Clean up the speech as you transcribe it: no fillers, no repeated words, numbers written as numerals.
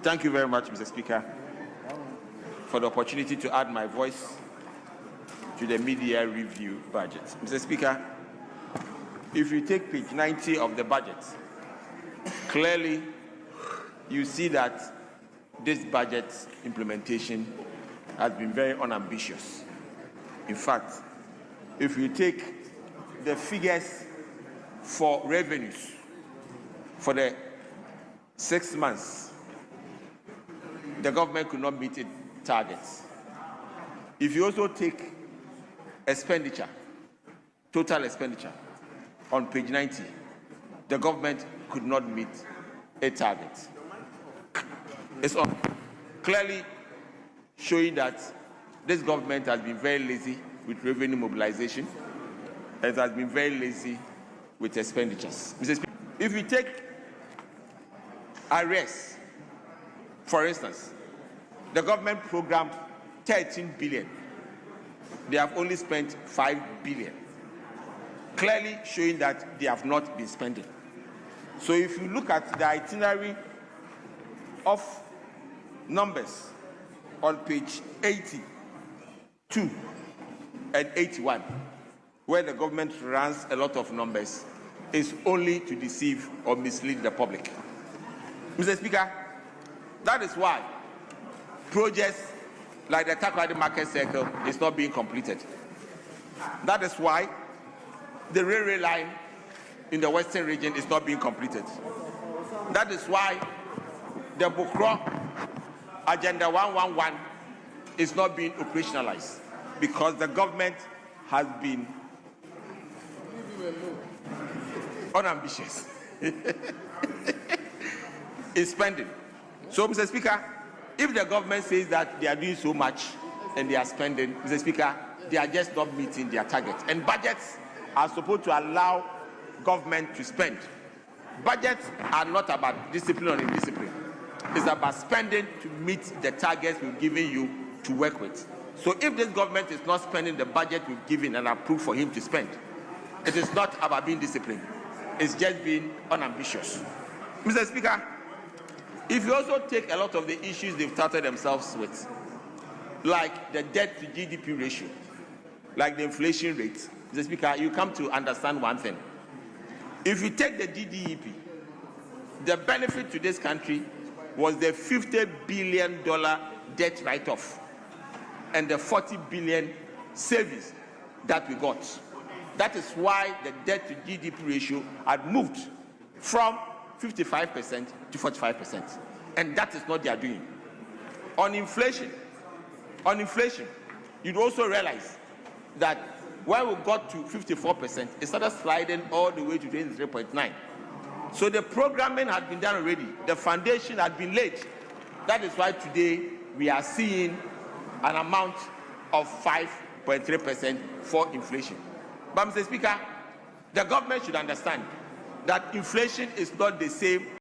Thank you very much, Mr. Speaker, for the opportunity to add my voice to the media review budget. Mr. Speaker, if you take page 90 of the budget, clearly you see that this budget implementation has been very unambitious. In fact, if you take the figures for revenues for the 6 months, the government could not meet its targets. If you also take expenditure, total expenditure, on page 90, the government could not meet a target. It's clearly showing that this government has been very lazy with revenue mobilization and has been very lazy with expenditures. Mr. Speaker, if you take arrears, for instance, the government programmed 13 billion. They have only spent 5 billion, clearly showing that they have not been spending. So if you look at the itinerary of numbers on page 82 and 81, where the government runs a lot of numbers, is only to deceive or mislead the public. Mr. Speaker, that is why projects like the Takoradi Market Circle is not being completed. That is why the railway line in the western region is not being completed. That is why the Bukro Agenda 111 is not being operationalized, because the government has been unambitious in spending. So, Mr. Speaker, if the government says that they are doing so much and they are spending, Mr. Speaker, they are just not meeting their targets. And budgets are supposed to allow government to spend. Budgets are not about discipline or indiscipline. It's about spending to meet the targets we've given you to work with. So if this government is not spending the budget we've given and approved for him to spend, it is not about being disciplined. It's just being unambitious. Mr. Speaker, if you also take a lot of the issues they've started themselves with, like the debt to GDP ratio, like the inflation rate, Mr. Speaker, you come to understand one thing. If you take the GDP, the benefit to this country was the $50 billion debt write-off and the 40 billion savings that we got. That is why the debt to GDP ratio had moved from 55% to 45%. And that is what they are doing. On inflation, you'd also realize that when we got to 54%, it started sliding all the way to 23.9. So the programming had been done already. The foundation had been laid. That is why today we are seeing an amount of 5.3% for inflation. But Mr. Speaker, the government should understand that inflation is not the same